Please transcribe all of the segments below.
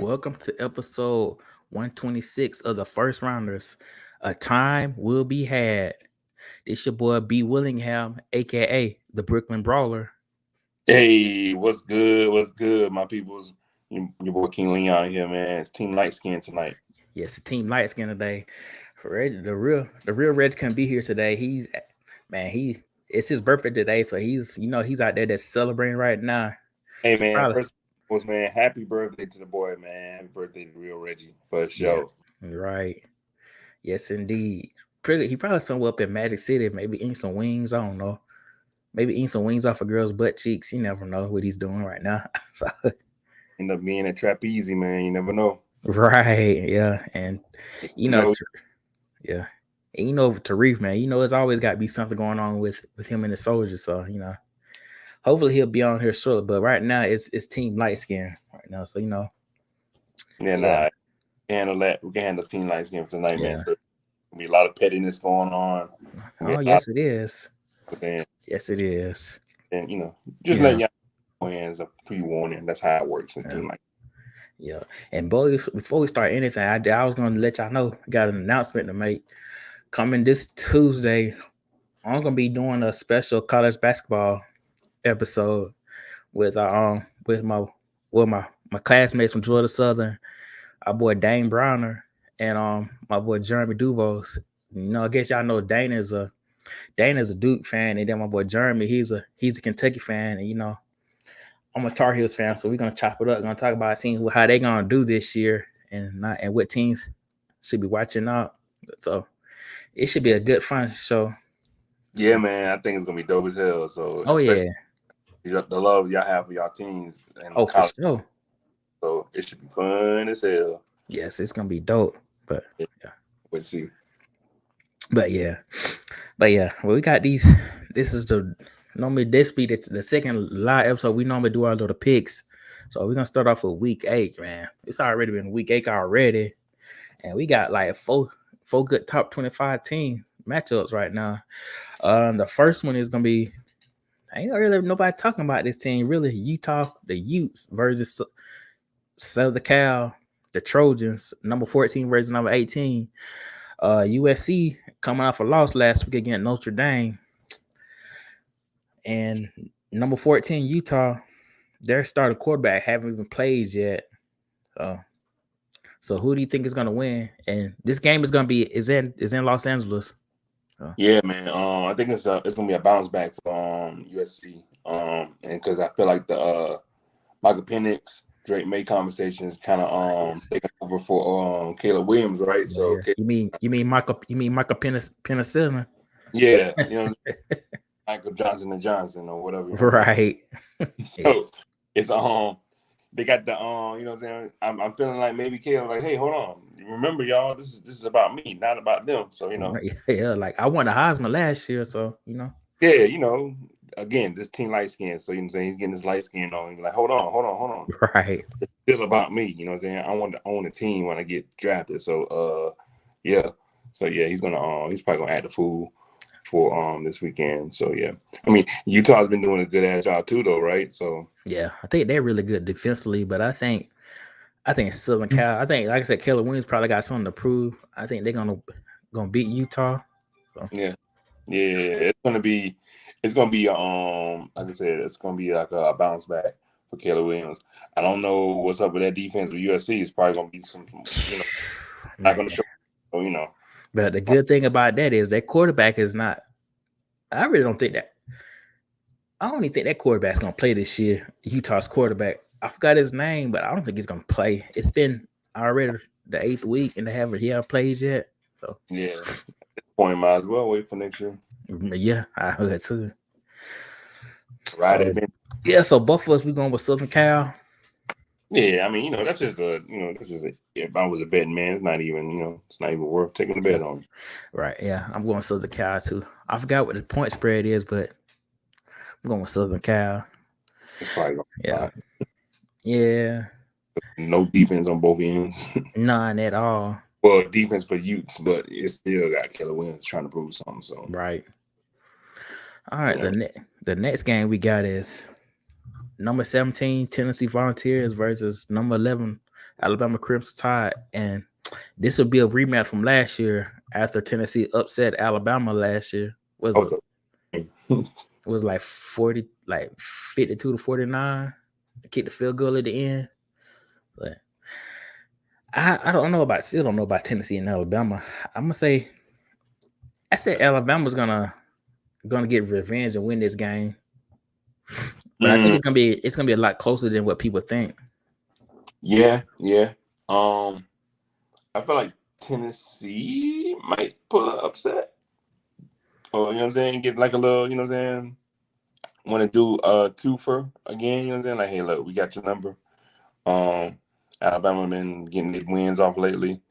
welcome to episode 126 of the First Rounders. A time will be had. This your boy B Willingham, aka the Brooklyn Brawler. Hey, what's good? What's good, my peoples? Your boy King Leon here, man. It's Team Light Skin tonight. Yes, the team light skin today. The real Reg couldn't be here today. It's his birthday today, so he's out there that's celebrating right now. Hey, man. Probably, First, man, happy birthday to the boy, man. Happy birthday to Real Reggie for yeah, sure. right. Yes, indeed. He probably somewhere up in Magic City, maybe eating some wings. I don't know. Maybe eating some wings off a girl's butt cheeks. You never know what he's doing right now. So, End up being a trapeze, man. You never know. right, yeah, and you You know, know, yeah, and Tarif, man. It's always got to be something going on with him and the soldiers. So hopefully he'll be on here shortly. But right now, it's Team Light Skin right now. So yeah, yeah, nah, we can handle that. We can handle Team Light Skin for tonight, man. yeah. So there'll be a lot of pettiness going on. There'll Oh be a lot yes, it is. of things. Yes, it is. And, just Yeah, letting y'all know as a pre-warning. That's how it works in yeah, Team Light. yeah. And boys, before we start anything, I was going to let y'all know. I got an announcement to make. Coming this Tuesday, I'm gonna be doing a special college basketball episode with my classmates from Georgia Southern, our boy Dane Browner and my boy Jeremy Duvos. I guess y'all know Dane is a Duke fan, and then my boy Jeremy, he's a Kentucky fan, and I'm a Tar Heels fan, so we're gonna chop it up. Gonna talk about seeing how they gonna do this year and what teams should be watching out. So it should be a good fun show. Yeah, man. I think it's gonna be dope as hell. So Oh especially yeah. the love y'all have for y'all teams and Oh, for college. sure. So it should be fun as hell. Yes, it's gonna be dope. But Yeah, yeah. we'll see. But yeah. Well, we got these. This is normally this be the second live episode. We normally do our little picks. So we're gonna start off with week 8, man. It's already been week 8 already. And we got like four good top 25 team matchups right now. The first one is gonna be ain't really nobody talking about this team really. Utah, the Utes versus Southern Cal, the Trojans, number 14 versus number 18. USC coming off a loss last week against Notre Dame. And number 14, Utah, their starting quarterback haven't even played yet. So who do you think is gonna win? And this game is in Los Angeles. Yeah, man. I think it's gonna be a bounce back for USC. And because I feel like the Michael Penix, Drake May conversation is kind of taking over for Caleb Williams, right? Yeah, So yeah. You mean Michael Penicillin? yeah, Michael Johnson and Johnson or whatever. Right. So it's they got the you know what I'm saying? I'm feeling like maybe Caleb like, hey, hold on. Remember, y'all, this is about me, not about them. So Yeah, like I won the Heisman last year, so yeah, again, this team light skin. So you know what I'm saying, he's getting his light skin on. He's like, hold on. right. It's still about me, you know what I'm saying? I want to own a team when I get drafted. So yeah. So yeah, he's probably gonna act the fool for this weekend. So yeah. I mean, Utah's been doing a good ass job too though, right? So Yeah, I think they're really good defensively, but I think Southern Cal. I think, like I said, Keller Williams probably got something to prove. I think they're gonna beat Utah. So. yeah. It's gonna be like I said, it's gonna be like a bounce back for Caleb Williams. I don't know what's up with that defense with USC. It's probably gonna be some not gonna show. So But the good thing about that is their quarterback is not. I really don't think that. I don't even think that quarterback's gonna play this year. Utah's quarterback. I forgot his name, but I don't think he's gonna play. It's been already the 8th week, and he haven't played yet. So yeah, at this point, might as well wait for next year. Yeah, I heard too. Right. So, so both of us we going with Southern Cal. Yeah, I mean, that's just if I was a betting man, it's not even worth taking a bet on. Right. Yeah, I'm going Southern Cal too. I forgot what the point spread is, but I'm going with Southern Cal. It's probably Yeah. No defense on both ends. None at all. Well, defense for Utes, but it's still got Keller Williams trying to prove something. So right. All right. The next game we got is number 17 Tennessee Volunteers versus number 11 Alabama Crimson Tide, and this will be a rematch from last year after Tennessee upset Alabama last year. Was Oh, so- it was like 52 to 49. Kicked the field goal at the end. But I don't know about Tennessee and Alabama. I'm gonna say I said Alabama's gonna get revenge and win this game. But I think it's gonna be a lot closer than what people think. Yeah. I feel like Tennessee might pull an upset. Or, you know what I'm saying? Get like a little, you know what I'm saying? Want to do a twofer again, you know what I'm saying? Like, hey, look, we got your number. Alabama been getting their wins off lately.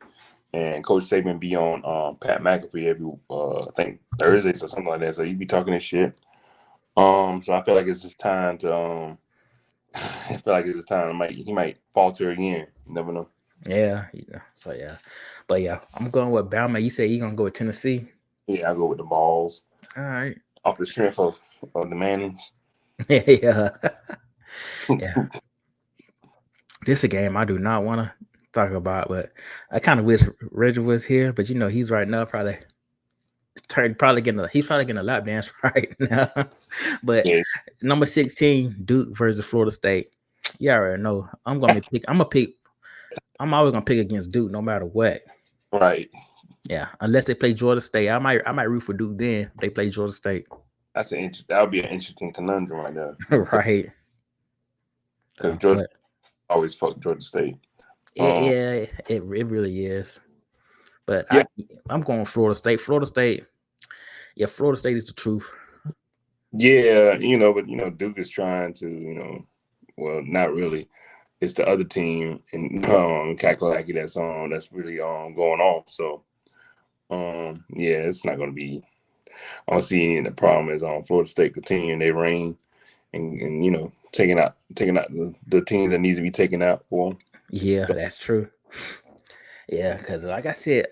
And Coach Saban be on Pat McAfee every I think Thursdays or something like that. So he be talking his shit. So I feel like it's just time to I feel like it's just time he might falter again. You never know. Yeah. So yeah. But yeah, I'm going with Bama. You say you're gonna go with Tennessee. Yeah, I go with the balls. All right. Off the strength of the Mannings. Yeah. Yeah. This is a game I do not want to talk about, but I kind of wish Reggie was here. But he's right now he's probably getting a lap dance right now. But Yeah. number 16, Duke versus Florida State. You already know. I'm always gonna pick against Duke no matter what. Right. Yeah, unless they play Georgia State, I might root for Duke then. If they play Georgia State. That would be an interesting conundrum right there. Right. Because Georgia always fuck Georgia State. It really is. But yeah. I'm going Florida State. Florida State is the truth. Yeah, but Duke is trying to, well, not really. It's the other team in Kakalaki that's really going off. So yeah, it's not gonna be. I don't see any of the problem is Florida State continuing their reign and taking out the teams that needs to be taken out for them. Yeah, that's true. Yeah, because like I said,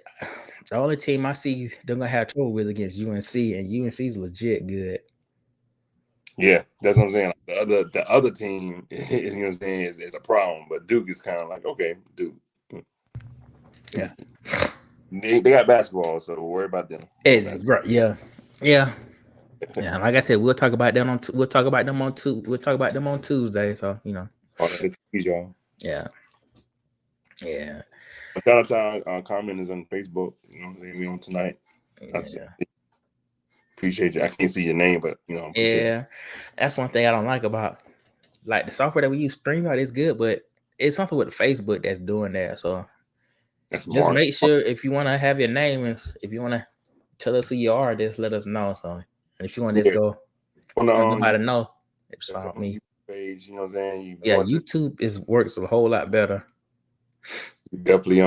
the only team I see they're gonna have trouble with against UNC, and UNC is legit good. Yeah, that's what I'm saying. The other team is, is a problem, but Duke is kind of like, okay, Duke. Yeah, they got basketball, so we'll worry about them. Yeah. Like I said, we'll talk about them on Tuesday. So y'all. Yeah. Shout out to Carmen is on Facebook. We on tonight. Appreciate you. I can't see your name, but that's one thing I don't like about the software that we use. StreamYard is good, but it's something with Facebook that's doing that. So just make sure if you want to have your name and if you want to tell us who you are, just let us know. So and if you want to just go, nobody know. It's fine me. Page, you know what I'm saying? YouTube works a whole lot better. Definitely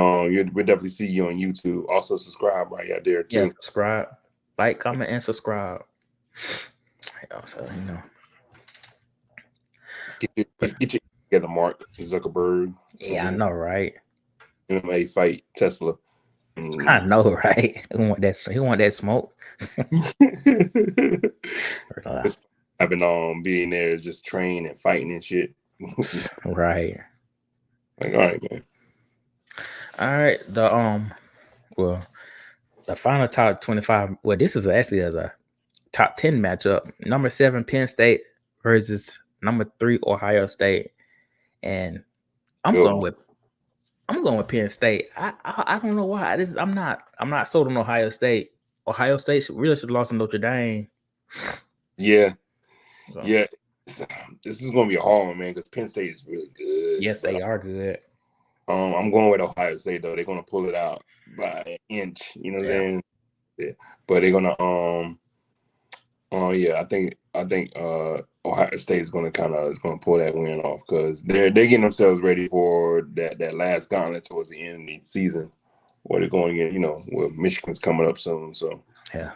we definitely see you on YouTube. Also subscribe right out there too. Yeah, subscribe, like, comment, and subscribe. So get you together, Mark Zuckerberg. Yeah, I know, right? MMA fight Tesla. I know, right? Who want that smoke? I've been being there, just training and fighting and shit. Right. Like, all right, man. All right. The final top 25. Well, this is actually as a top 10 matchup. Number 7, Penn State versus number 3, Ohio State. And I'm going with Penn State. I don't know why. I'm not sold on Ohio State. Ohio State really should have lost to Notre Dame. Yeah. So. Yeah. This is gonna be a hard one, man, because Penn State is really good. Yes, they are good. I'm going with Ohio State though. They're gonna pull it out by an inch. You know what I'm saying? Yeah. But they're gonna I think Ohio State is gonna pull that win off because they're getting themselves ready for that last gauntlet towards the end of the season where they're going in, where Michigan's coming up soon. So yeah.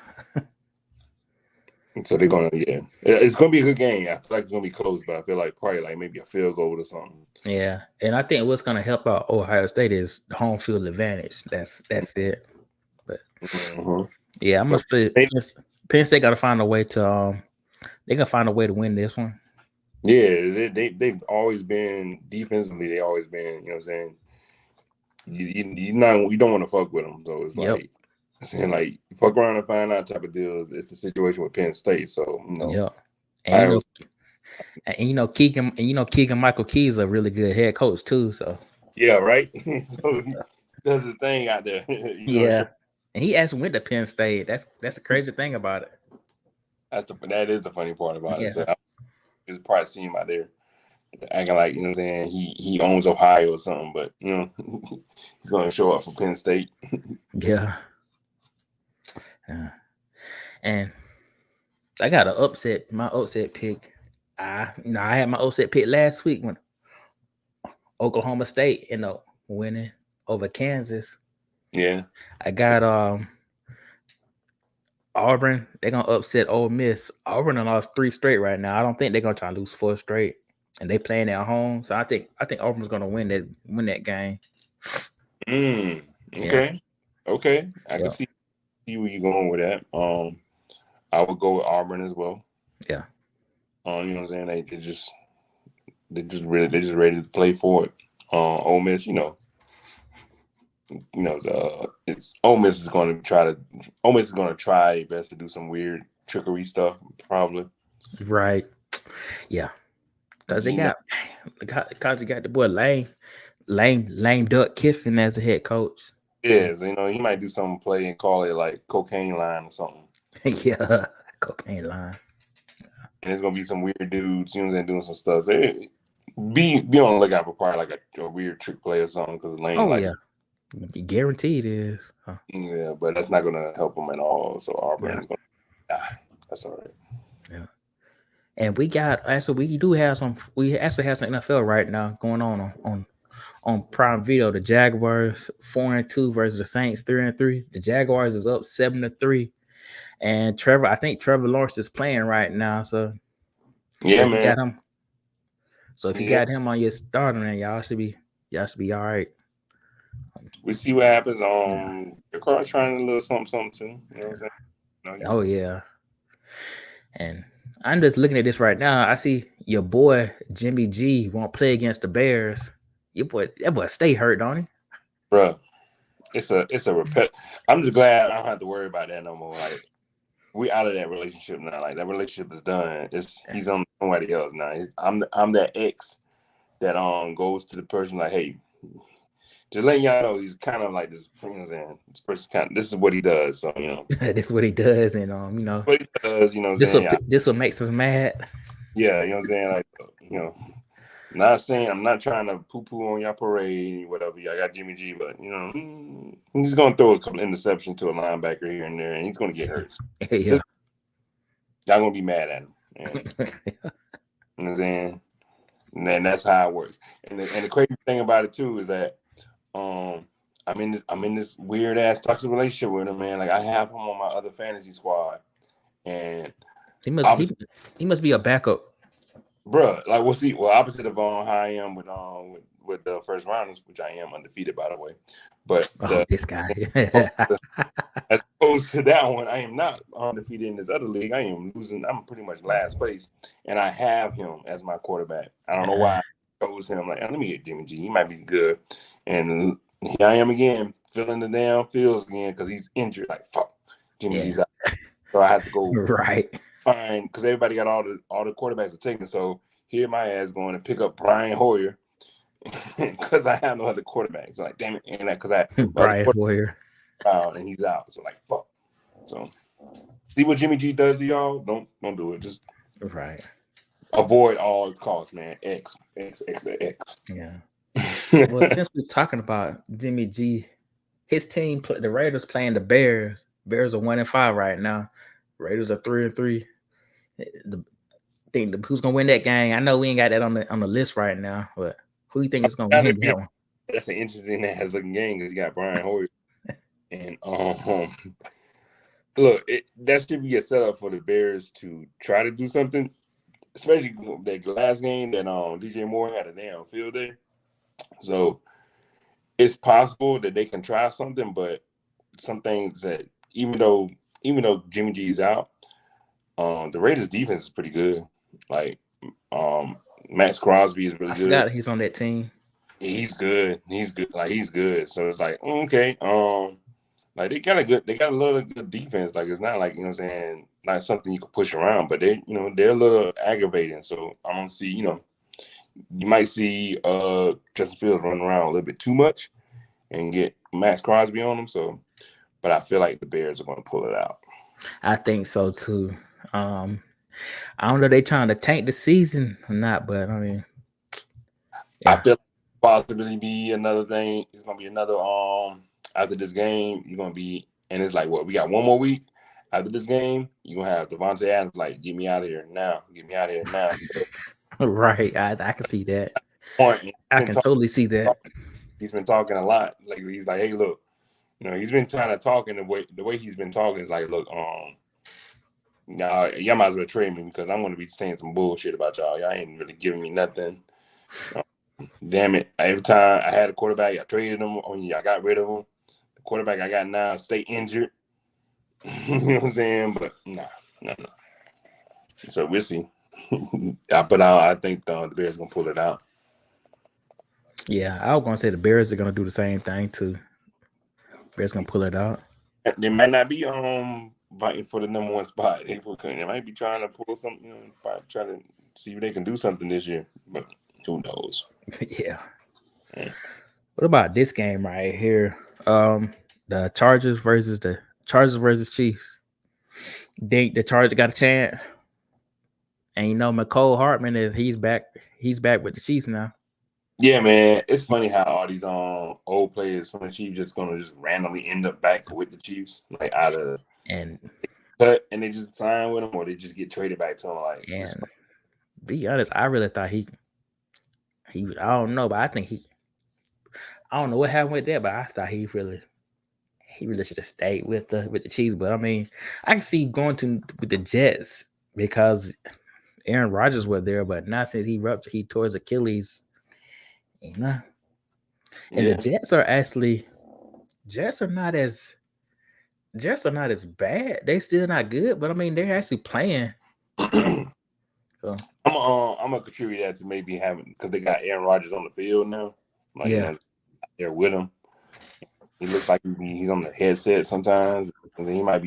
So they're gonna it's gonna be a good game. I feel like it's gonna be close, but I feel like probably maybe a field goal or something. Yeah, and I think what's gonna help out Ohio State is the home field advantage. That's it. But yeah, I'm gonna say Penn State gotta find a way to they gotta find a way to win this one. Yeah, they've always been defensively. They always been, you know what I'm saying, you don't want to fuck with them. So it's Yep. like saying like fuck around and find out type of deals. It's the situation with Penn State. So Yep. And Keegan Michael Key is a really good head coach too. So yeah, right. So he does his thing out there. yeah. And he actually went to Penn State. That's the crazy thing about it. That is the funny part about it. Yeah. So it's probably see him out there acting like, what I'm saying, he owns Ohio or something, but he's gonna show up for Penn State. Yeah. And I got my upset pick. I had my upset pick last week when Oklahoma State ended up winning over Kansas. Yeah. I got Auburn. They're gonna upset Ole Miss. Auburn have lost 3 straight right now. I don't think they're gonna try to lose 4 straight. And they playing at home. So I think Auburn's gonna win that game. Okay. Yeah. Okay. I can see where you're going with that. I would go with Auburn as well. Yeah. You know what I'm saying? They're just ready to play for it. Ole Miss, it's Ole Miss is going to try their best to do some weird trickery stuff, probably. Right. Yeah. Because they got the boy Lame Duck Kiffin as the head coach. Yeah, so, he might do some play and call it like cocaine line or something. Yeah, cocaine line. And it's gonna be some weird dudes, doing some stuff. So be on the lookout for probably like a weird trick play or something because Lane guaranteed is. Huh. Yeah, but that's not gonna help them at all. So Auburn is gonna. That's all right. Yeah. And we actually have some NFL right now going on Prime Video. The Jaguars 4-2 versus the Saints 3-3. The Jaguars is up 7-3, and I think Trevor Lawrence is playing right now. So yeah, man. You got him. So if you got him on your starter, man, y'all should be all right. We see what happens. Your car's trying a little something too. You know what I'm saying? Oh yeah. And I'm just looking at this right now. I see your boy Jimmy G won't play against the Bears. That boy stay hurt, don't he? Bro, it's a repet. I'm just glad I don't have to worry about that no more. Like, we out of that relationship now. Like, that relationship is done. He's on somebody else now. I'm that ex that goes to the person like, hey, just letting y'all know he's kind of like this. You know what I'm saying? This person this is what he does. So this is what he does, and what he does. This will make us mad. Yeah, you know what I'm saying? Like, not saying I'm not trying to poo-poo on your parade, whatever. I got Jimmy G, but he's gonna throw a couple interceptions to a linebacker here and there, and he's gonna get hurt. Yeah. Y'all gonna be mad at him. You know what I'm saying? And then that's how it works. And the crazy thing about it too is that I'm in this weird ass toxic relationship with him, man. Like, I have him on my other fantasy squad, and he must be a backup. Bruh, like well, opposite of how I am with the first rounders, which I am undefeated, by the way. But this guy, as opposed to that one, I am not undefeated in this other league. I am losing. I'm pretty much last place, and I have him as my quarterback. I don't know why I chose him. Like, let me get Jimmy G. He might be good. And here I am again, filling the damn fields again because he's injured. Like, fuck, Jimmy G's out. So I have to go right. Fine, because everybody got all the quarterbacks are taken. So here my ass going to pick up Brian Hoyer because I have no other quarterbacks. So like, damn it, and because I Brian Hoyer out and he's out. So like, fuck. So see what Jimmy G does to y'all. Don't do it. Just avoid all costs, man. X. Yeah. Well, since we're talking about Jimmy G, his team, the Raiders playing the Bears. Bears are 1-5 right now. Raiders are 3-3. Who's gonna win that game? I know we ain't got that on the list right now, but who do you think is gonna win that one? That's an interesting ass looking game because you got Brian Hoyer, and look, that should be a setup for the Bears to try to do something, especially that last game that DJ Moore had a damn field day. So it's possible that they can try something, but some things that even though Jimmy G's out, the Raiders defense is pretty good. Like, Max Crosby is really good. I forgot he's on that team. He's good. He's good. Like he's good. So it's like okay. Like they got a little good defense. Like it's not like you know what I'm saying, not something you can push around, but they're a little aggravating. So I don't see you might see Justin Fields running around a little bit too much and get Max Crosby on him. So, but I feel like the Bears are going to pull it out. I think so too. I don't know if they trying to tank the season or not, but I mean, I yeah. feel like possibly be another thing. It's gonna be another after this game, you're gonna be and it's like what we got one more week. After this game, you're gonna have Devontae Adams like, get me out of here now. Get me out of here now. Right. I can see that. Point. I can totally see that. He's been talking a lot. Like he's like, hey, look, he's been trying to talk in the way he's been talking is like, look, y'all might as well trade me because I'm gonna be saying some bullshit about y'all. Y'all ain't really giving me nothing. Damn it. Every time I had a quarterback, I traded him, I got rid of him. The quarterback I got now stay injured. You know what I'm saying? But no. So we'll see. But I think the Bears gonna pull it out. Yeah, I was gonna say the Bears are gonna do the same thing too. Bears gonna pull it out. They might not be fighting for the number one spot. They might be trying to pull something, try to see if they can do something this year. But who knows? Yeah. What about this game right here? The Chargers versus Chiefs. Think the Chargers got a chance? And McCole Hartman he's back with the Chiefs now. Yeah, man. It's funny how all these old players from the Chiefs just gonna just randomly end up back with the Chiefs, like out of and they just sign with them or they just get traded back to them. Like, and be honest, I really thought he I don't know, but I think I don't know what happened with that, but I thought he really should have stayed with the Chiefs. But I mean, I can see going with the Jets because Aaron Rodgers was there, but not since he tore his Achilles. And the Jets are not as bad. They still not good, but I mean they're actually playing. So I'm gonna contribute that to maybe having because they got Aaron Rodgers on the field now. Like, they're with him. He looks like he's on the headset sometimes, and then he might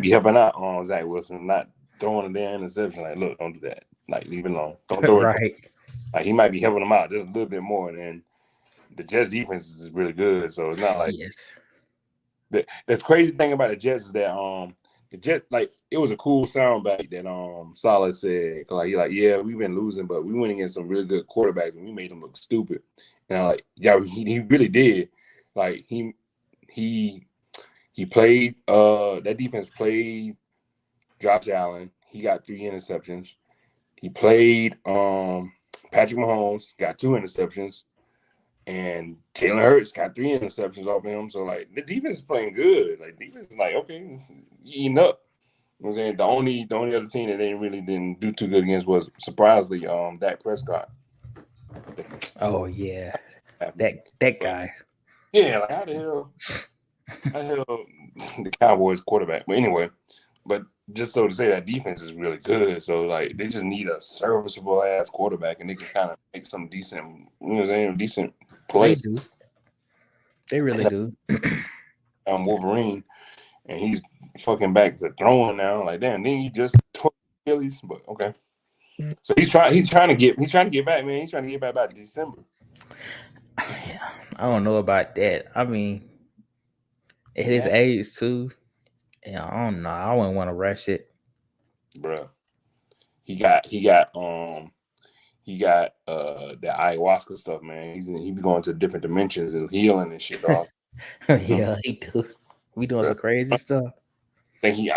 be helping out on Zach Wilson, not throwing a damn interception. Like, look, don't do that. Like, leave it alone. Don't throw it. Right. Like, he might be helping him out just a little bit more. And the Jets defense is really good, so it's not like that's crazy thing about the Jets is that the Jets, like, it was a cool soundbite that Saleh said, like, yeah, we've been losing, but we went against some really good quarterbacks and we made them look stupid. And I'm like, yeah, he really did. Like, he played that defense played Josh Allen. He got 3 interceptions. He played Patrick Mahomes, got 2 interceptions. And Jalen Hurts got 3 interceptions off of him. So, like, the defense is playing good. Like, defense is like, okay, eating up. You know what I'm saying? The only other team that they really didn't do too good against was, surprisingly, Dak Prescott. Oh, yeah. That guy. Yeah, like, how the hell the Cowboys quarterback. But anyway, just so to say that defense is really good. So, like, they just need a serviceable ass quarterback and they can kind of make some decent, you know what I'm saying, decent play. They do. They really do. Wolverine, and he's fucking back to throwing now. Like, damn, then you just tore Achilles, but okay. So he's trying to get back, man. He's trying to get back by December. Yeah, I don't know about that. I mean, at his age too. Yeah, I don't know. I wouldn't want to rush it, bro. He got the ayahuasca stuff, man. He be going to different dimensions and healing and shit, dog. Yeah, he do. We doing some crazy stuff. I think he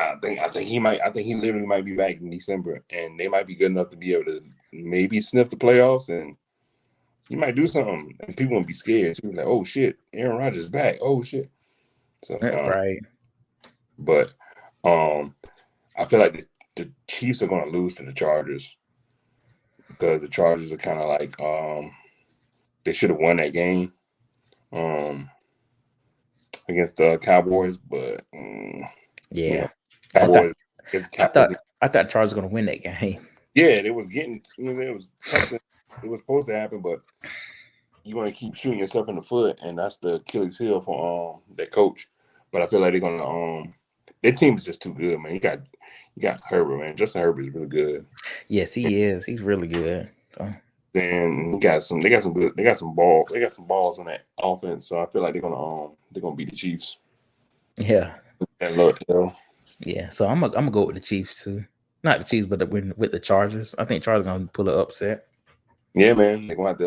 literally might be back in December, and they might be good enough to be able to maybe sniff the playoffs, and he might do something, and people won't be scared. So like, oh shit, Aaron Rodgers back. Oh shit. So right. But I feel like the Chiefs are going to lose to the Chargers because the Chargers are kind of like they should have won that game against the Cowboys, but yeah, Cowboys. I thought Chargers were going to win that game. Yeah, it was getting, it was something. It was supposed to happen, but you want to keep shooting yourself in the foot, and that's the Achilles heel for their coach. But I feel like they're gonna their team is just too good, man. You got Herbert, man. Justin Herbert is really good. Yes, he is. He's really good. So, Then they got some balls on that offense. So I feel like they're gonna beat the Chiefs. yeah, And look, yeah. So I'm gonna go with the Chiefs too. Not the Chiefs, but with the Chargers. I think Chargers gonna pull an upset. yeah, man. They're gonna have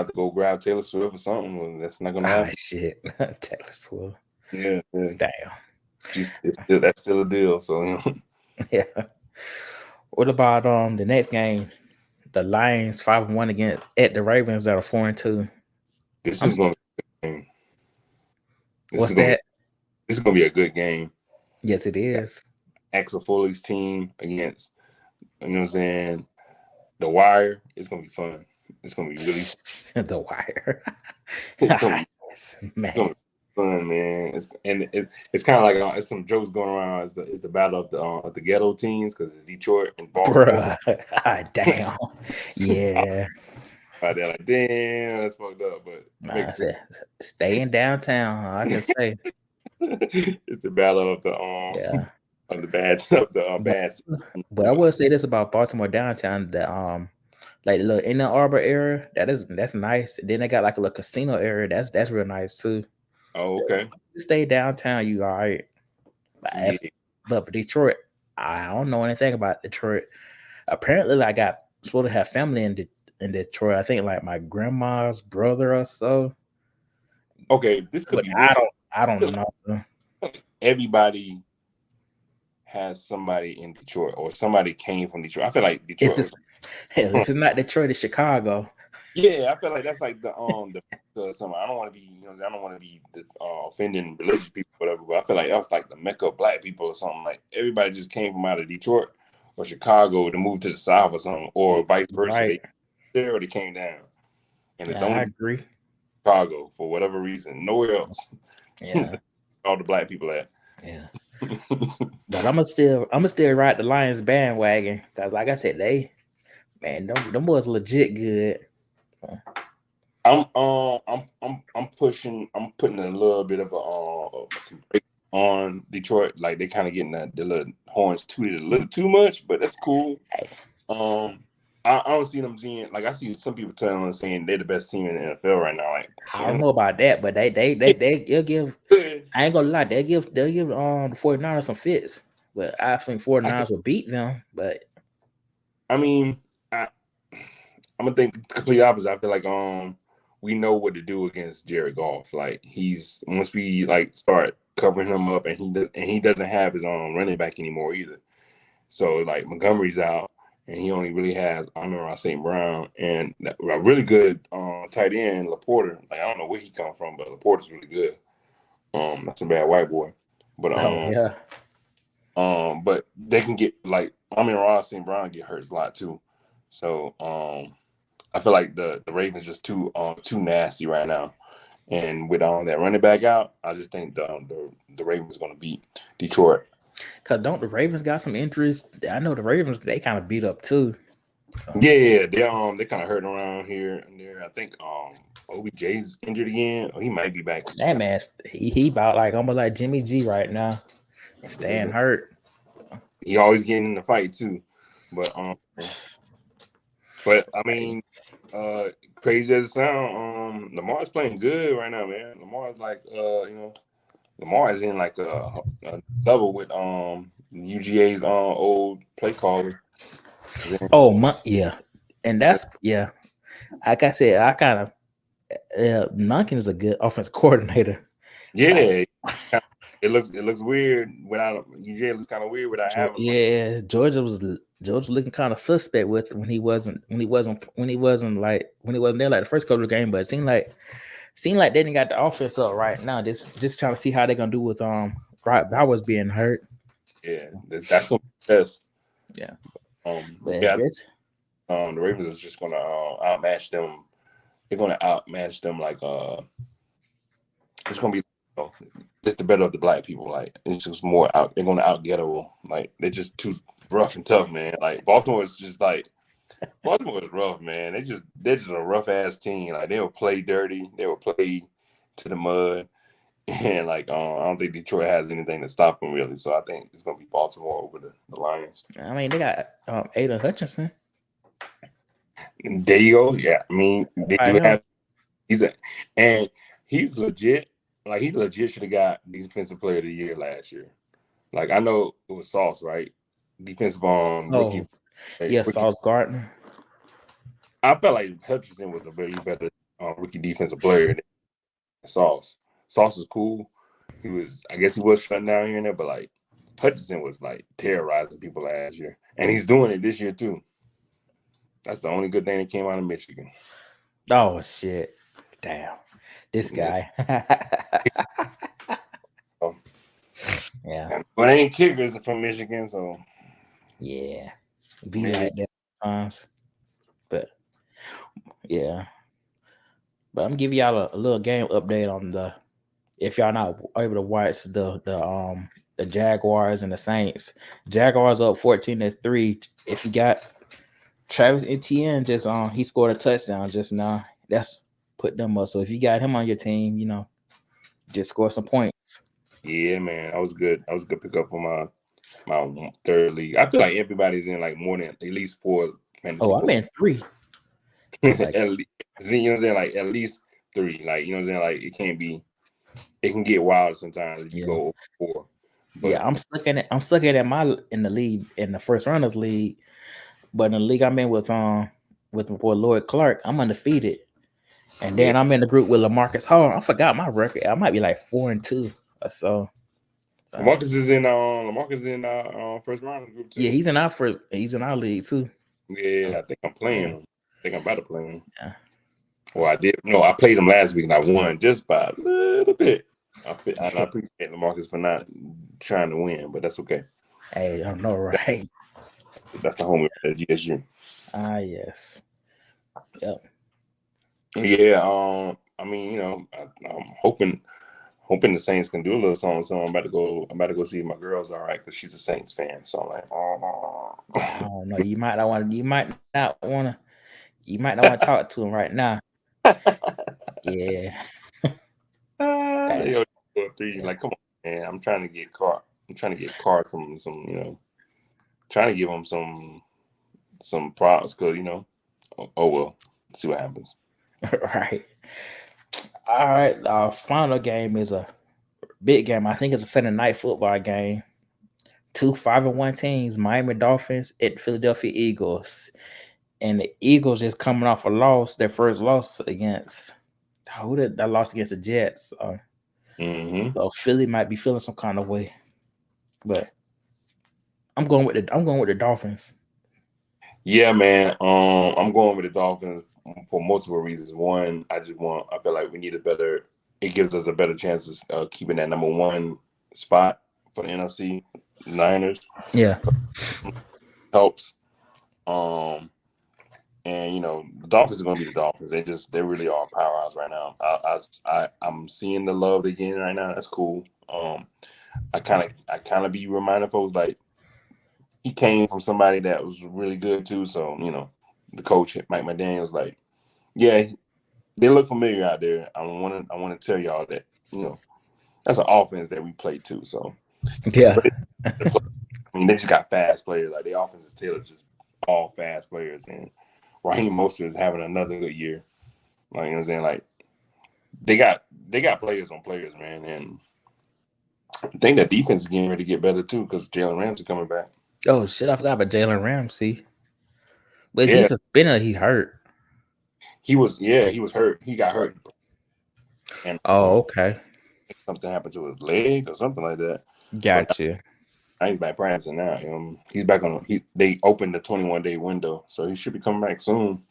to go grab Taylor Swift or something. That's not gonna happen. Shit, Taylor Swift. Yeah. Damn. That's still a deal. So Yeah. What about the next game? The Lions 5-1 against at the Ravens that are 4-2. this is gonna be a good game. What's that? This is gonna be a good game. Yes, it is. Axel Foley's team against, you know what I'm saying, The Wire. It's gonna be fun. It's gonna be really The Wire. it's gonna Man. be fun, man. It's kind of like it's some jokes going around. It's the battle of the ghetto teams because it's Detroit and Baltimore. Bruh. Damn. Yeah. They're like, damn, that's fucked up, but staying downtown, I can say. It's the battle of the of the bad stuff, bad. But I will say this about Baltimore downtown: that like the little Inner Arbor area, that's nice. And then they got like a little casino area. That's real nice too. Oh, okay. You stay downtown, you all right. But for Detroit, I don't know anything about Detroit. Apparently, I got supposed to have family in Detroit. I think like my grandma's brother or so. Okay, this could be. I don't know. Everybody has somebody in Detroit, or somebody came from Detroit. I feel like Detroit. If it's not Detroit, it's Chicago. Yeah, I feel like that's like the something. I don't want to be, I don't want to be offending religious people, whatever. But I feel like that was like the Mecca of black people or something. Like everybody just came from out of Detroit or Chicago to move to the South or something, or vice versa. Right. They came down, and it's I only agree. Chicago for whatever reason. Nowhere else. Yeah. All the black people at. Yeah. But I'm gonna still ride the Lions bandwagon because, like I said, them boys legit good. I'm putting a little bit of some break on Detroit. Like they kind of getting the little horns tooted a little too much, but that's cool. I don't see them being like, I see some people saying they're the best team in the NFL right now. Like I don't know about that, but they'll give. I ain't gonna lie, they'll give the 49ers some fits. But I think 49ers will beat them. But I mean, I'm gonna think the complete opposite. I feel like we know what to do against Jared Goff. Like once we like start covering him up, and he doesn't have his running back anymore either. So like Montgomery's out. And he only really has Amon-Ra St. Brown and a really good tight end, LaPorta. Like I don't know where he come from, but LaPorta's really good. That's a bad white boy. But but they can get like Amon-Ra St. Brown get hurt a lot too. So I feel like the Ravens just too nasty right now. And with that running back out, I just think the Ravens are gonna beat Detroit. Cause don't the Ravens got some injuries? I know the Ravens, they kind of beat up too. So. Yeah, they kind of hurting around here and there. I think OBJ's injured again. Or he might be back. That man, he about like almost like Jimmy G right now, staying hurt. He always getting in the fight too, but I mean, crazy as it sound, Lamar's playing good right now, man. Lamar's like Lamar is in like a double with UGA's old play caller. Yeah, and that's Like I said, I kind of Monken is a good offense coordinator. Yeah, it looks weird without UGA. Looks kind of weird without having. Yeah, Georgia was looking kind of suspect with when he wasn't there like the first couple of games, but it seemed like they didn't got the offense up right now. Just trying to see how they're gonna do with Brock Bowers being hurt. Yeah, that's gonna be the best. Yeah. The Ravens is just gonna outmatch them. They're gonna outmatch them like it's gonna be it's the better of the black people. Like it's just more out. They're gonna out ghetto. Like they're just too rough and tough, man. Like Baltimore is just like Baltimore is rough, man. They're just a rough ass team. Like they will play dirty. They will play to the mud. And like I don't think Detroit has anything to stop them really. So I think it's gonna be Baltimore over the Lions. I mean, they got Aiden Hutchinson. And there you go. Yeah, I mean they do have. He's legit. Like he legit should have got Defensive Player of the Year last year. Like I know it was Sauce, right? Defensive rookie. Yeah, Sauce Gardner. I felt like Hutchinson was a very better rookie defensive player than Sauce. Sauce was cool. I guess he was shutting down here and there, but like Hutchinson was like terrorizing people last year, and he's doing it this year too. That's the only good thing that came out of Michigan. Oh shit! Damn, this guy. Yeah, but ain't kickers from Michigan, so yeah, be like that sometimes. But yeah, but I'm giving y'all a little game update on the. If y'all not able to watch the Jaguars and the Saints, Jaguars up 14-3. If you got Travis Etienne, just he scored a touchdown just now. That's put them up. So if you got him on your team, you know, just score some points. Yeah, man, that was good. That was a good pickup for my third league. I feel like everybody's in like more than at least 4 fantasy. Oh, I'm in 3. Like, at least, you know what I'm saying? Like at least 3. Like you know what I'm saying? Like it can get wild sometimes if you go over 4. But, yeah, I'm stuck in it. In the league in the first runners league, but in the league I'm in with my boy Lloyd Clark, I'm undefeated. And then I'm in the group with LaMarcus Hall. I forgot my record. I might be like 4-2 or so. LaMarcus is in first round group too. Yeah, he's in our league too. Yeah, I think I'm playing him. I think I'm about to play him. Yeah. Well, I played him last week and I won just by a little bit. I appreciate LaMarcus for not trying to win, but that's okay. Hey, I know, right? That's the homie at GSU. Yes. Yep. Yeah. I mean, you know, I'm hoping the Saints can do a little something. So I'm about to go see if my girl's all right because she's a Saints fan. So I'm like, I don't know. You might not want to talk to him right now. Yeah. Like, come on, man. I'm trying to get Carr. some, you know, trying to give him some props because, you know, oh well, let's see what happens. Right. All right. Our final game is a big game. I think it's a Sunday night football game. 2 5-1 teams, Miami Dolphins at Philadelphia Eagles. And the Eagles is coming off a loss, their first loss against that loss against the Jets. So Philly might be feeling some kind of way. But I'm going with the Dolphins. Yeah, man. I'm going with the Dolphins for multiple reasons. One, I feel like we need it gives us a better chance of keeping that number 1 spot for the NFC Niners. Yeah. Helps. And you know, the Dolphins are going to be the Dolphins. They really are a powerhouse right now. I'm seeing the love again right now. That's cool. I kind of be reminding folks like he came from somebody that was really good too. So you know, the coach Mike McDaniel's like, yeah, they look familiar out there. I want to tell y'all that, you know, that's an offense that we play too. So yeah, I mean, they just got fast players. Like the offense is tailored just all fast players, and Raheem Mostert is having another good year. Like, you know what I'm saying? Like they got players on players, man, and I think that defense is getting ready to get better too because Jalen Ramsey coming back. Oh shit, I forgot about Jalen Ramsey. But he's suspended. He hurt. He was hurt. He got hurt. And okay. Something happened to his leg or something like that. Gotcha. He's back practicing now. He's back on. They opened the 21-day window, so he should be coming back soon.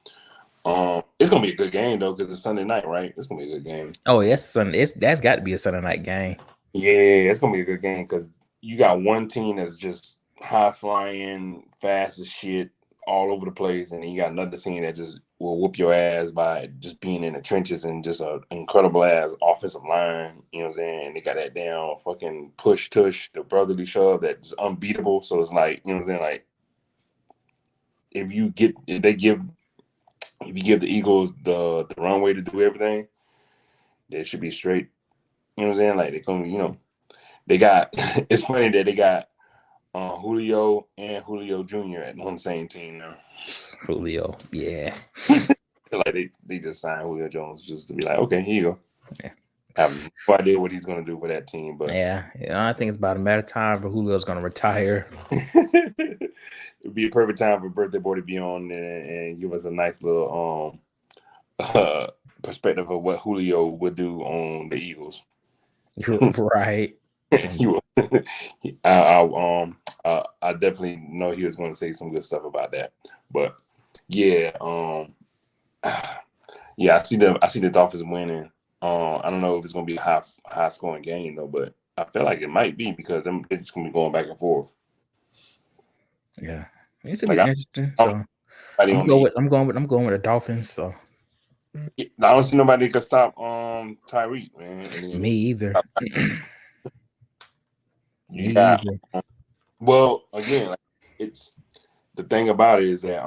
It's gonna be a good game though because it's Sunday night, right? It's gonna be a good game. Oh, yes, Sunday. That's got to be a Sunday night game. Yeah, it's gonna be a good game because you got one team that's just high flying, fast as shit, all over the place, and then you got another team that just will whoop your ass by just being in the trenches and just an incredible ass offensive line. You know what I'm saying? They got that down fucking push tush, the brotherly shove that's unbeatable. So it's like, you know what I'm saying? Like if you give the Eagles the runway to do everything, they should be straight. You know what I'm saying? Like, they're gonna, they got. It's funny that they got Julio and Julio Jr. on the same team now. Julio, yeah. Like, they just signed Julio Jones just to be like, okay, here you go. Yeah. I have no idea what he's gonna do for that team, but yeah, I think it's about a matter of time for Julio's gonna retire. It'd be a perfect time for Birthday Boy to be on and give us a nice little perspective of what Julio would do on the Eagles. Right. I definitely know he was going to say some good stuff about that. But yeah, yeah, I see the Dolphins winning. I don't know if it's going to be a high scoring game though, but I feel like it might be because they're just going to be going back and forth. Yeah, it's gonna be interesting. So I'm going with the Dolphins. So I don't see nobody that can stop Tyreek, man. Me either. Well, again, like, it's the thing about it is that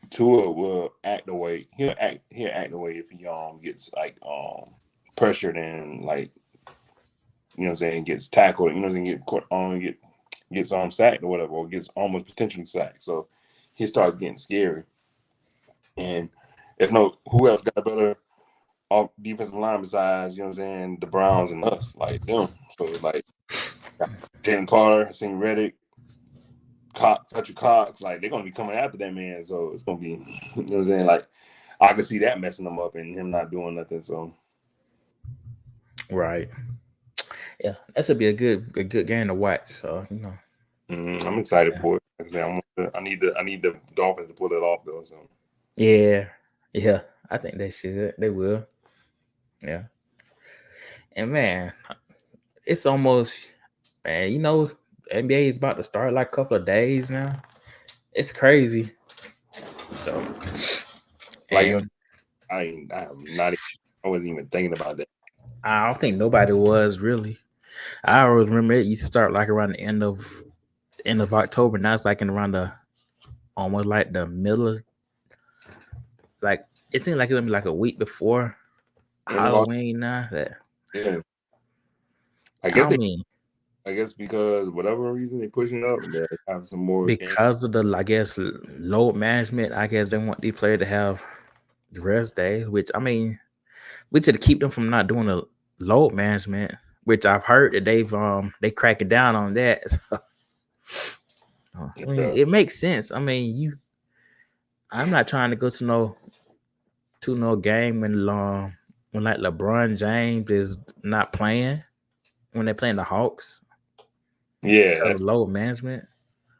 Tua will act the way he'll act the way if he gets like pressured and, like, you know what I'm saying, gets tackled, you know what I'm saying, gets sacked or whatever, or gets almost potentially sacked. So he starts getting scary. And who else got a better defensive line besides, you know what I'm saying, the Browns and us, like them. So like Jalen Carter, Haason Reddick, Fletcher Cox, like, they're gonna be coming after that man. So it's gonna be, you know what I'm saying, like, I can see that messing them up and him not doing nothing. So right. Yeah, that should be a good game to watch. So I'm excited for it. Like I said, I need the Dolphins to pull it off though. So yeah, I think they should. They will. Yeah. And man, it's almost, man, NBA is about to start like a couple of days now. It's crazy. So like, I wasn't even thinking about that. I don't think nobody was really. I always remember it used to start like around the end of October. Now it's like around almost like the middle. Like, it seems like it's gonna be like a week before Halloween now. Yeah. I guess because whatever reason they pushing up, they have some more because of the, I guess, load management. I guess they want these players to have the rest days, which to keep them from not doing the load management, which I've heard that they cracking down on that. So, it makes sense. I'm not trying to go to no game when like LeBron James is not playing when they're playing the Hawks. Yeah, that's load management.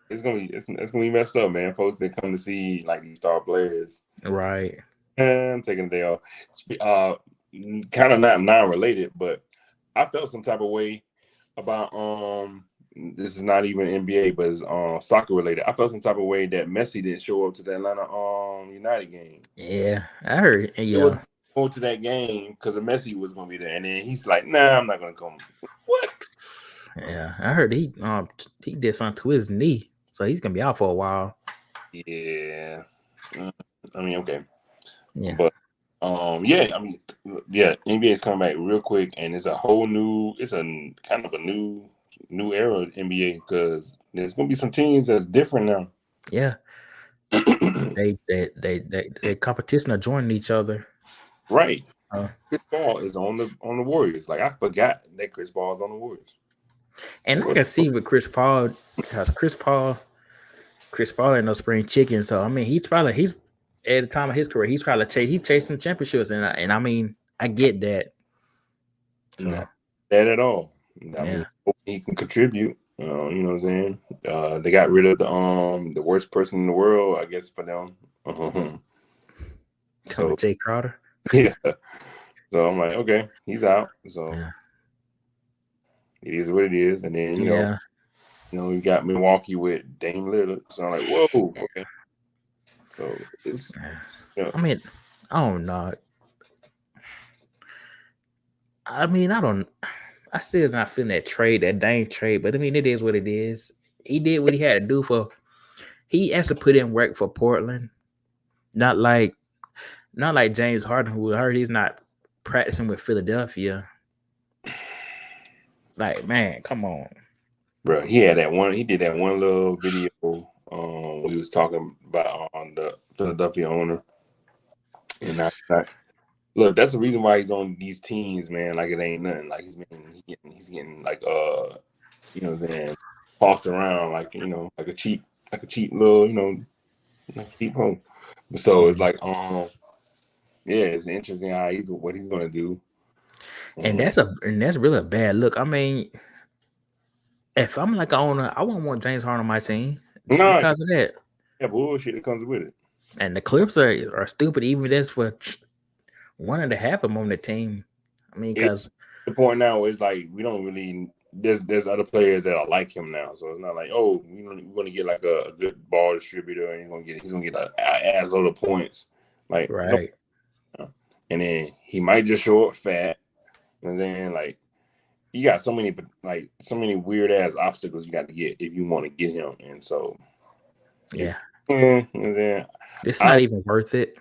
It's gonna be messed up, man. Folks that come to see like these star players, right? I'm taking a day off. Kind of not non-related, but I felt some type of way about this is not even NBA, but it's soccer related. I felt some type of way that Messi didn't show up to the Atlanta United game. Yeah, I heard. Yeah, it was going to that game because Messi was gonna be there, and then he's like, "Nah, I'm not gonna come." What? Yeah, I heard he did something to his knee, so he's gonna be out for a while. Yeah, okay. Yeah, but NBA is coming back real quick, and it's a kind of a new era of NBA because there's gonna be some teams that's different now. Yeah, they competition are joining each other. Right. Chris Paul is on the Warriors. Like, I forgot that Chris Paul is on the Warriors. And I can see with Chris Paul, because Chris Paul ain't no spring chicken. So he's at the time of his career, he's chasing championships, and I get that. So. Not that at all. He can contribute. You know what I'm saying? They got rid of the worst person in the world, I guess, for them. So Jay Crowder. Yeah. So I'm like, okay, he's out. So it is what it is. And then we got Milwaukee with Dame Lillard. So I'm like, whoa, okay. So it's. I don't know. I still not feeling that Dame trade, but it is what it is. He did what he had to do for he actually put in work for Portland. Not like James Harden, who I heard he's not practicing with Philadelphia. Like, man, come on. Bro, he did that one little video we was talking about on the Philadelphia owner. And look, that's the reason why he's on these teams, man. Like it ain't nothing. Like he's getting like you know what I'm saying, tossed around like, you know, like a cheap little, you know, like cheap home. So it's like yeah, it's interesting how what he's gonna do. And that's really a bad look. I mean, if I'm like an owner, I wouldn't want James Harden on my team just because of that. Yeah, bullshit that comes with it. And the Clips are stupid, even if that's for wanting to have him on the team. I mean, because the point now is like we don't really. There's other players that are like him now, so it's not like, oh, we're gonna get like a good ball distributor and he's gonna get an ass load of points, like right. No. And then he might just show up fat, and then like you got so many weird ass obstacles you got to get if you want to get him, and so yeah, it's not even worth it.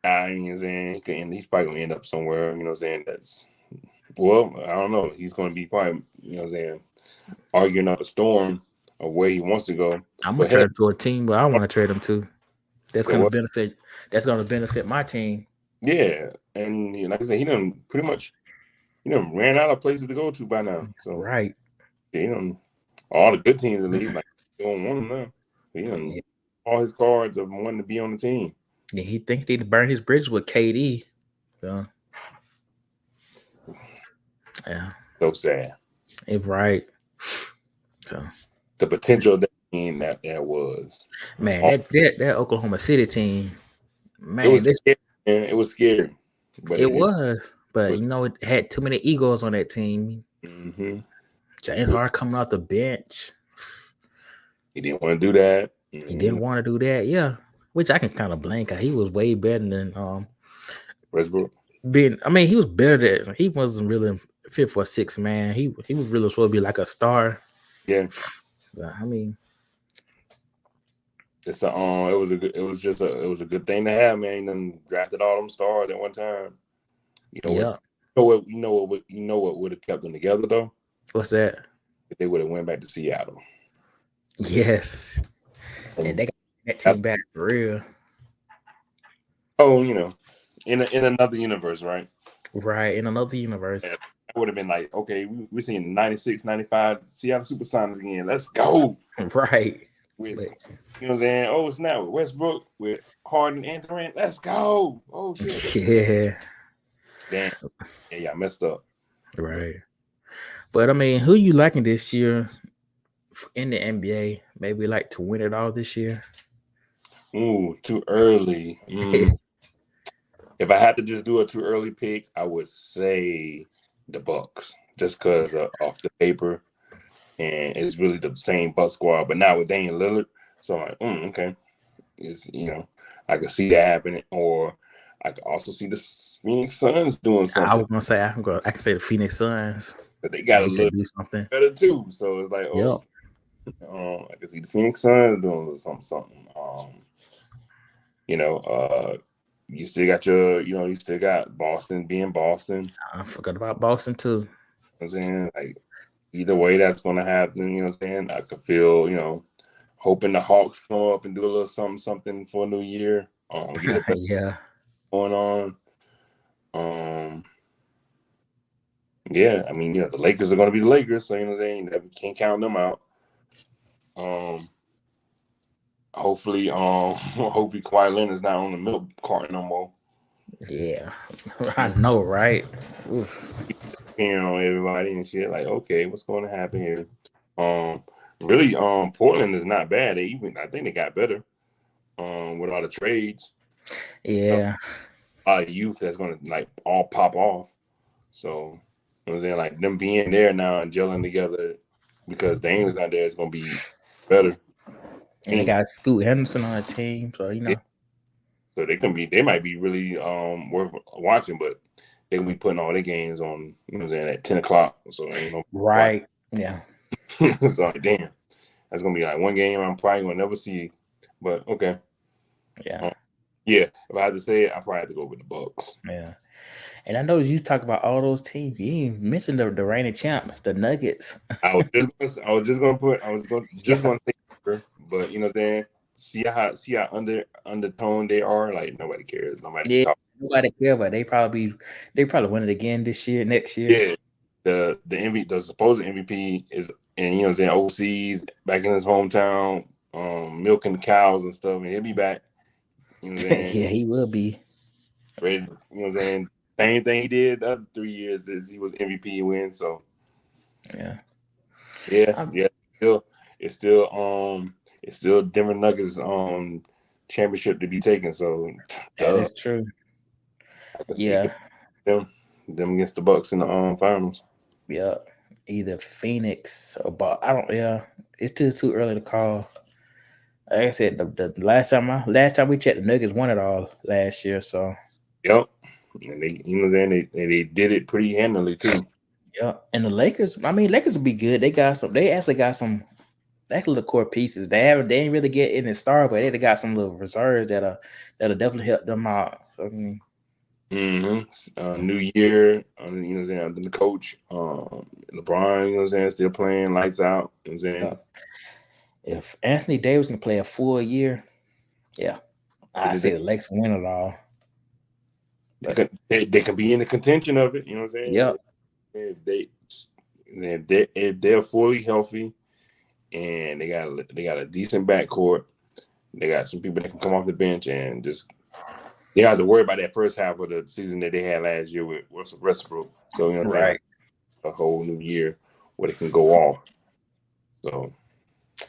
I mean, he's probably gonna end up somewhere. You know what I'm saying? That's well, I don't know. He's gonna be probably, you know what I'm saying, arguing up a storm of where he wants to go. I'm gonna trade him to a team, but I want to trade him too. That's gonna benefit. That's gonna benefit my team. Yeah, and like I said, he done pretty much, ran out of places to go to by now. So right, yeah, all the good teams in the league, like, they don't want him now. All his cards of wanting to be on the team. Yeah, he thinks he need to burn his bridge with KD. So, yeah, so sad. It's right. So the potential that team that was, man, that Oklahoma City team, man, it was scary. But it was, you know, it had too many egos on that team. Mm-hmm. James Harden coming off the bench. He didn't want to do that. Mm-hmm. He didn't want to do that, yeah. Which I can kind of blame, because he was way better than Westbrook. He was better than, he wasn't really fit for a 6-man. He was really supposed to be like a star. Yeah. But, I mean, it's it was a good thing to have, man. You done drafted all them stars at one time. You know what would have kept them together though? What's that? If they would have went back to Seattle. Yes. And they got that team back for real. Oh, in another universe, right? Right, in another universe. Yeah, that would have been like, okay, we're seeing 96, 95 Seattle Supersonics again. Let's go. Right. With, you know what I'm saying? Oh, it's now with Westbrook, with Harden and Durant. Let's go. Oh, shit. Yeah. Damn. Yeah, I messed up. Right. But, I mean, who you liking this year in the NBA? Maybe like to win it all this year? Ooh, too early. If I had to just do a too early pick, I would say the Bucks, just because off the paper, and it's really the same Bucks squad, but now with Damian Lillard. So I'm like, okay, it's I can see that happening, or I could also see the Phoenix Suns doing something. I was gonna say I can say the Phoenix Suns, but they got to look something better too. So it's like, I can see the Phoenix Suns doing something. You still got you still got Boston being Boston. I forgot about Boston too. You know what I'm saying, like, either way that's going to happen. You know what I'm saying? I could feel, hoping the Hawks come up and do a little something for a new year. Yeah. Going on. Yeah, I mean, the Lakers are going to be the Lakers, so you know what I'm saying, that we can't count them out. Hopefully Kawhi Leonard's not on the milk carton no more. Yeah, I know, right? Oof. On everybody and shit. Like, okay, what's going to happen here? Really, Portland is not bad. I think they got better. With all the trades. Yeah. A lot of youth that's going to like all pop off. So, you know what I'm saying, like them being there now and gelling together because Dame's not there is going to be better. And they got Scoot Henderson on the team, so So they might be really worth watching, but they can be putting all their games on, at 10 o'clock. So right, yeah. So like, damn. That's gonna be like one game I'm probably gonna never see. But okay. Yeah. Yeah, if I had to say it, I probably have to go with the Bucks. Yeah. And I noticed you talk about all those teams. You didn't even mention the reigning champs, the Nuggets. I was just gonna Yeah. say, but you know what I'm saying. See how undertoned they are. Like nobody cares. Nobody Yeah. talk. Nobody care, but they probably win it again this year, next year. Yeah, the supposed MVP is, and you know what I'm saying, overseas back in his hometown, milking the cows and stuff, and he'll be back. You know what I'm saying? Yeah, he will be. Ready, you know what I'm saying? Same thing he did the other 3 years is he was MVP win. So Yeah. yeah. It's still Denver Nuggets championship to be taken. So That is true. I can see Yeah. them against the Bucks in the finals. Yeah. Either Phoenix or I don't. Yeah, it's too early to call. Like I said, the last time we checked, the Nuggets won it all last year. So Yep. And they, you know what I'm saying, they did it pretty handily too. yeah, and the Lakers. I mean, Lakers will be good. They actually got some little core pieces. They ain't really get in the star, but they got some little reserves that'll definitely help them out. So, I mean, New year, you know what I'm saying, the coach, LeBron, you know what I'm saying, still playing lights out. You know what I'm saying? If Anthony Davis can play a full year, yeah, I say the Lakers win it all. They can be in the contention of it. You know what I'm saying? Yep. If they're fully healthy and they got a decent backcourt, they got some people that can come off the bench and just they don't have to worry about that first half of the season that they had last year with Russell Westbrook. So you know, right, a whole new year where they can go off. So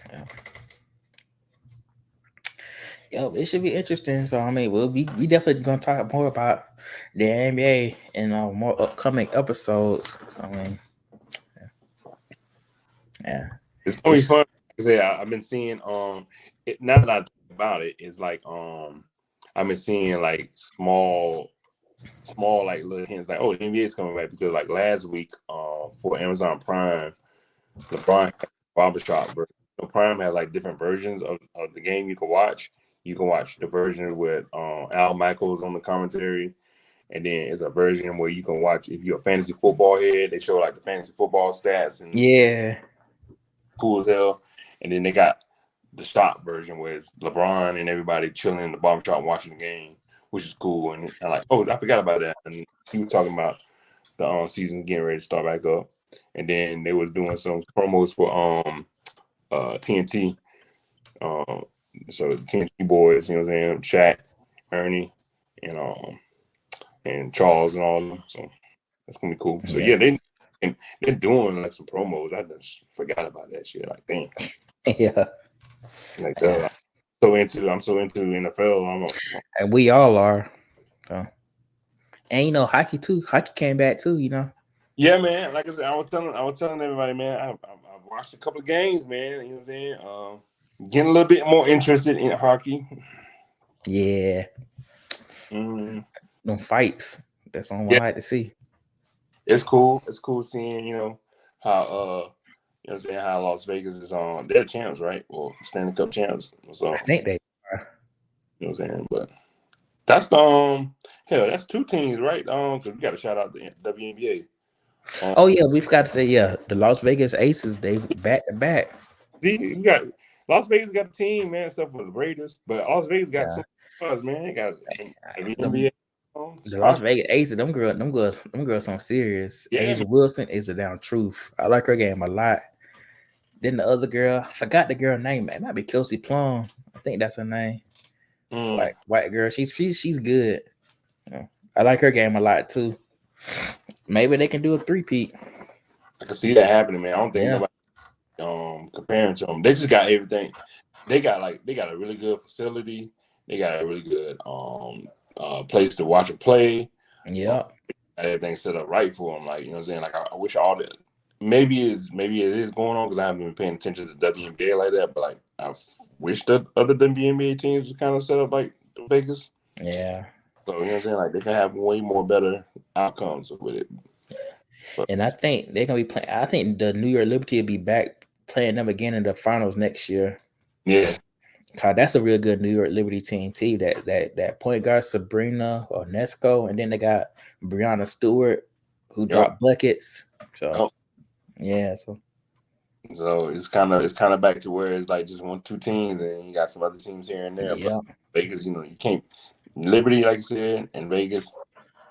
yeah. Yo, it should be interesting. So I mean, we definitely gonna talk more about the NBA in more upcoming episodes. I mean, yeah, it's gonna be fun. I've been seeing now that I think about it, it's like I've been seeing like small like little hints like, oh, the NBA is coming back because like last week for Amazon Prime, LeBron had barbershop version. Prime has like different versions of the game you can watch. You can watch the version with Al Michaels on the commentary, and then it's a version where you can watch if you're a fantasy football head. They show like the fantasy football stats and yeah, cool as hell. And then they got the shop version where it's LeBron and everybody chilling in the barbershop watching the game, which is cool. And I'm like, oh, I forgot about that. And he was talking about the season getting ready to start back up. And then they was doing some promos for TNT. So the TNT boys, you know what I'm saying, Shaq, Ernie, and Charles and all of them. So that's gonna be cool. So yeah, they're doing like some promos. I just forgot about that shit. Like damn. yeah. Like I'm so into NFL. And we all are. So. And you know, hockey too. Hockey came back too. You know. Yeah, man. Like I said, I was telling everybody, man. I've watched a couple of games, man. You know what I'm saying? Getting a little bit more interested in hockey. Yeah. No fights. That's the only one I like to see. It's cool. It's cool seeing, how you know what I'm saying, how Las Vegas is on. They're champs, right? Well, Stanley Cup champs. So I think they are. You know what I'm saying? But that's the that's two teams, right? Because we got to shout out the WNBA. Oh yeah, we've got to say the Las Vegas Aces. They back to back. See, you got Las Vegas got a team, man, except for the Raiders. But Las Vegas got some stars, man. They got WNBA. The Las Vegas Aces, them girls some serious. Yeah, Asia Wilson is a down truth. I like her game a lot. Then the other girl, I forgot the girl name. It might be Kelsey Plum. I think that's her name. White girl. She's good. I like her game a lot too. Maybe they can do a three-peat. I can see that happening, man. I don't think nobody comparing to them. They just got everything. They got a really good facility. They got a really good place to watch and play. Yeah. Everything set up right for them. Like, you know what I'm saying? Like I wish all the maybe it is going on because I haven't been paying attention to the WNBA like that. But like I wish the other WNBA teams were kind of set up like Vegas. Yeah. So you know what I'm saying? Like they can have way more better outcomes with it. And I think they're gonna be playing. I think the New York Liberty will be back playing them again in the finals next year. Yeah. Cause that's a real good New York Liberty team too. That point guard Sabrina Onesco, and then they got Brianna Stewart who dropped buckets. So yeah, so it's kind of back to where it's like just 1-2 teams, and you got some other teams here and there. Yeah. But Vegas, you can't Liberty, like you said, and Vegas,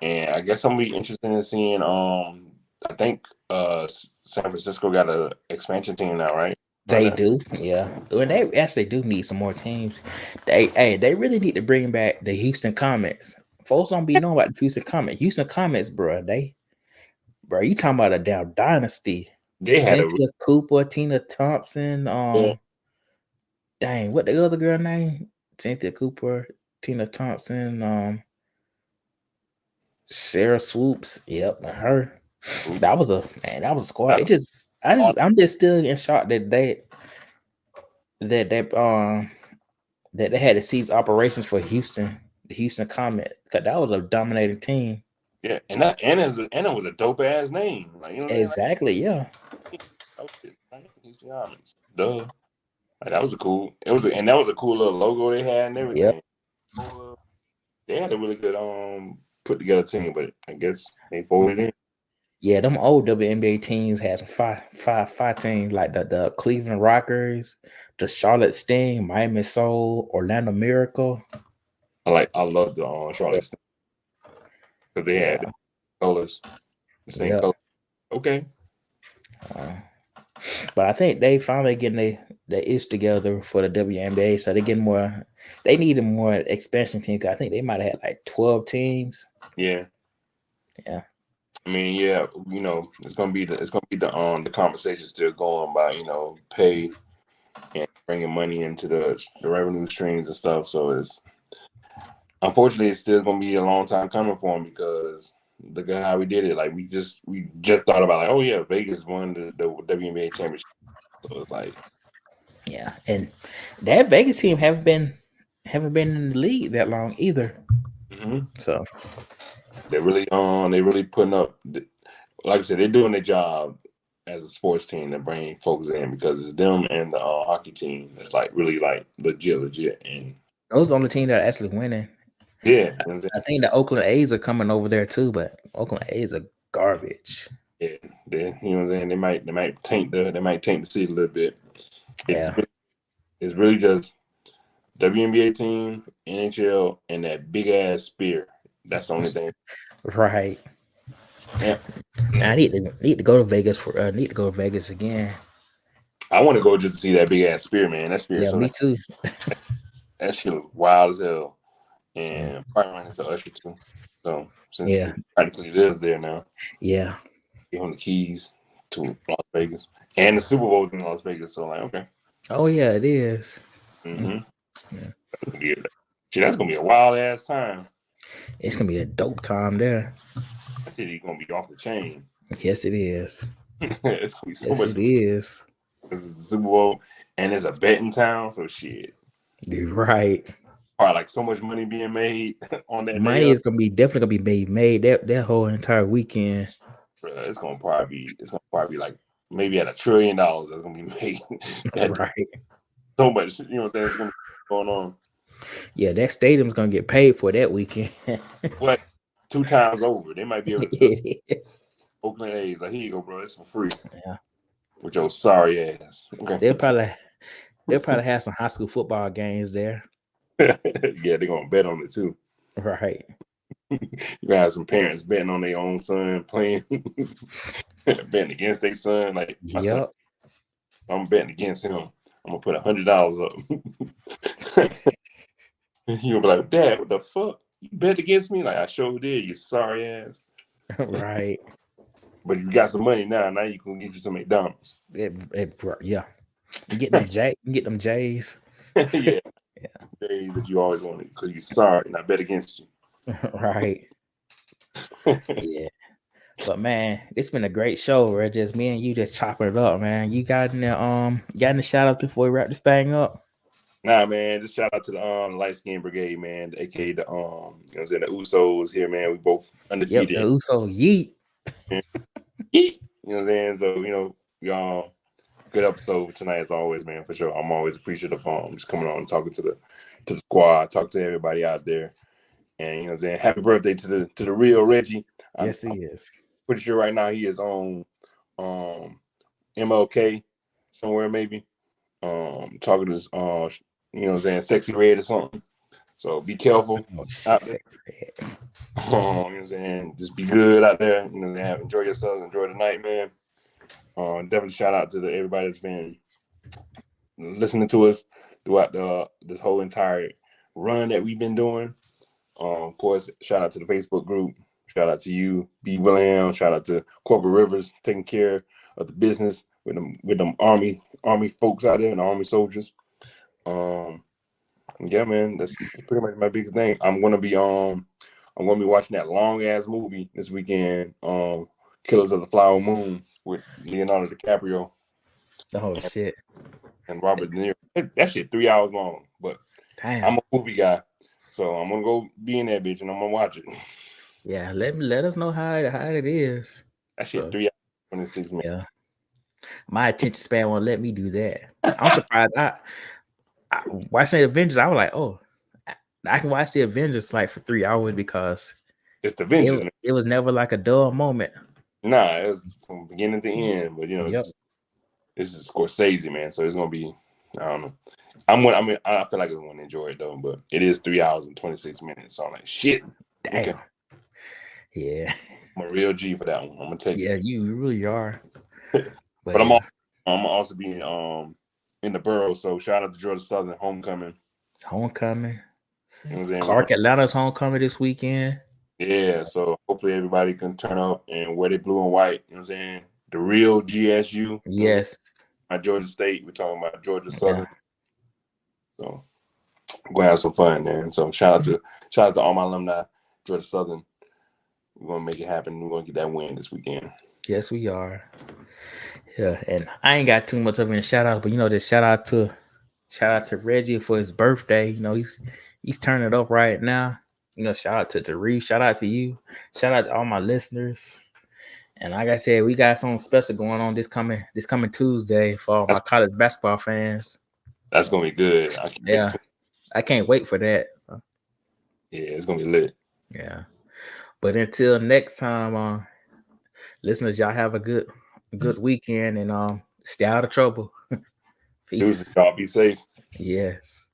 and I guess I'm gonna be interested in seeing. I think San Francisco got an expansion team now, right? They do, yeah. And they actually do need some more teams. They really need to bring back the Houston Comets. Folks don't be knowing about the Houston Comets. Houston Comets, bro. You talking about a damn dynasty. They had Cynthia Cooper, Tina Thompson. Dang, what the other girl name? Cynthia Cooper, Tina Thompson, Sarah Swoops. Yep, her. That was a squad. I'm just still in shock that they had to cease operations for Houston, the Houston Comet, because that was a dominating team. Yeah, and Anna was a dope ass name. Like, exactly, yeah. Houston Comets. Duh. Like, that was a cool little logo they had and everything. Yep. They had a really good put together team, but I guess they folded in. Yeah, them old WNBA teams had five teams like the Cleveland Rockers, the Charlotte Sting, Miami Soul, Orlando Miracle. I love the Charlotte Sting because they had colors, the same color. Okay. But I think they finally getting their ish together for the WNBA, so they getting more. They needed more expansion teams. I think they might have had like 12 teams. Yeah. Yeah. I mean, yeah, it's gonna be the conversation still going about pay and bringing money into the revenue streams and stuff. So unfortunately it's still gonna be a long time coming for them because look at how we did it. Like we just thought about like, oh yeah, Vegas won the WNBA championship. So it's like, yeah, and that Vegas team haven't been in the league that long either. Mm-hmm. So they're really putting up. Like I said, they're doing their job as a sports team to bring folks in because it's them and the hockey team that's like really like legit. And those are the team that are actually winning. Yeah, I think the Oakland A's are coming over there too, but Oakland A's are garbage. Yeah, you know what I'm saying. They might taint the city a little bit. It's really just WNBA team, NHL, and that big ass spear. That's the only thing. Right. Yeah. I need to go to Vegas for. Need to go to Vegas again. I want to go just to see that big ass spear, man. That spear. Yeah, me too. That shit was wild as hell, and probably run into Usher too. So since he practically lives there now, yeah, give him the keys to Las Vegas, and the Super Bowl's in Las Vegas. So like, okay. Oh yeah, it is. Mm-hmm. Yeah. That's gonna be a wild ass time. It's gonna be a dope time there. That city's gonna be off the chain. Yes, it is. It's gonna be so much. It is. This is the Super Bowl, and it's a betting town, so shit. You're right. Probably like so much money being made on that. Money is definitely gonna be made that whole entire weekend. It's gonna probably be like maybe at $1 trillion that's gonna be made. Right. So much, you know what I'm saying, going on. Yeah, that stadium's gonna get paid for that weekend. What? 2 times over. They might be able to Oakland A's like, here you go, bro. It's for free. Yeah. With your sorry ass. Okay. They'll probably have some high school football games there. Yeah, they're gonna bet on it too. Right. You gotta have some parents betting on their own son playing, betting against their son. Like, my son, I'm betting against him. I'm gonna put $100 up. You'll be like, Dad, what the fuck? You bet against me? Like, I sure did, you sorry ass. Right. But you got some money now. Now you can get you some McDonald's. Yeah. You get them J's. Yeah. Days that you always wanted because you're sorry and I bet against you. Right. Yeah. But man, it's been a great show, right? Just me and you just chopping it up, man. You got any shout outs before we wrap this thing up? Nah, man. Just shout out to the light skin brigade, man. AKA the the Usos here, man. We both undefeated. Yep, the Uso yeet. Yeet. You know what I'm saying? So, we all good episode tonight as always, man. For sure. I'm always appreciative of just coming on and talking to the squad, talk to everybody out there. And you know what I'm saying? Happy birthday to the real Reggie. Yes, he is. Pretty sure right now he is on MLK somewhere maybe. Talking to his you know what I'm saying, Sexy Red or something. So be careful out there. You know what I'm saying? Just be good out there. You know, enjoy yourself, enjoy the night, man. Definitely shout out to everybody that's been listening to us throughout this whole entire run that we've been doing. Of course, shout out to the Facebook group. Shout out to you, B. William. Shout out to Corporate Rivers taking care of the business with them army folks out there and the army soldiers. Yeah, man, that's pretty much my biggest thing. I'm gonna be watching that long ass movie this weekend, Killers of the Flower Moon with Leonardo DiCaprio. Oh shit. And Robert De Niro. That shit 3 hours long, but damn. I'm a movie guy, so I'm gonna go be in that bitch and I'm gonna watch it. Yeah, let us know how it is. That shit 3 hours 26 minutes. Yeah, my attention span won't let me do that. I'm surprised. I watching the Avengers, I was like, oh, I can watch the Avengers like for 3 hours because it's the Avengers. It was never like a dull moment. Nah, it was from beginning to end. But you know, this is Scorsese, man. So it's gonna be. I don't know. I feel like I'm gonna enjoy it though, but it is 3 hours and 26 minutes. So I'm like, shit. Damn. Okay. Yeah. I'm a real G for that one. I'm gonna take it. Yeah, you really are. But I'm also being in the borough. So shout out to Georgia Southern homecoming. Homecoming. You know what I'm saying? Clark Atlanta's homecoming this weekend. Yeah, so hopefully everybody can turn up and wear their blue and white. You know what I'm saying? The real GSU. Yes. My Georgia State. We're talking about Georgia Southern. Yeah. So we're gonna have some fun, man. So shout out to all my alumni, Georgia Southern. We're gonna make it happen. We're gonna get that win this weekend. Yes, we are. Yeah, and I ain't got too much of a shout out, but you know, just shout out to Reggie for his birthday. You know, he's turning it up right now. You know, shout out to Tariq, shout out to you, shout out to all my listeners. And like I said, we got something special going on this coming Tuesday for all my college basketball fans. That's gonna be good. I can't wait for that. Yeah, it's gonna be lit. Yeah. But until next time, listeners, y'all have a good weekend and stay out of trouble. Peace. Y'all be safe. Yes.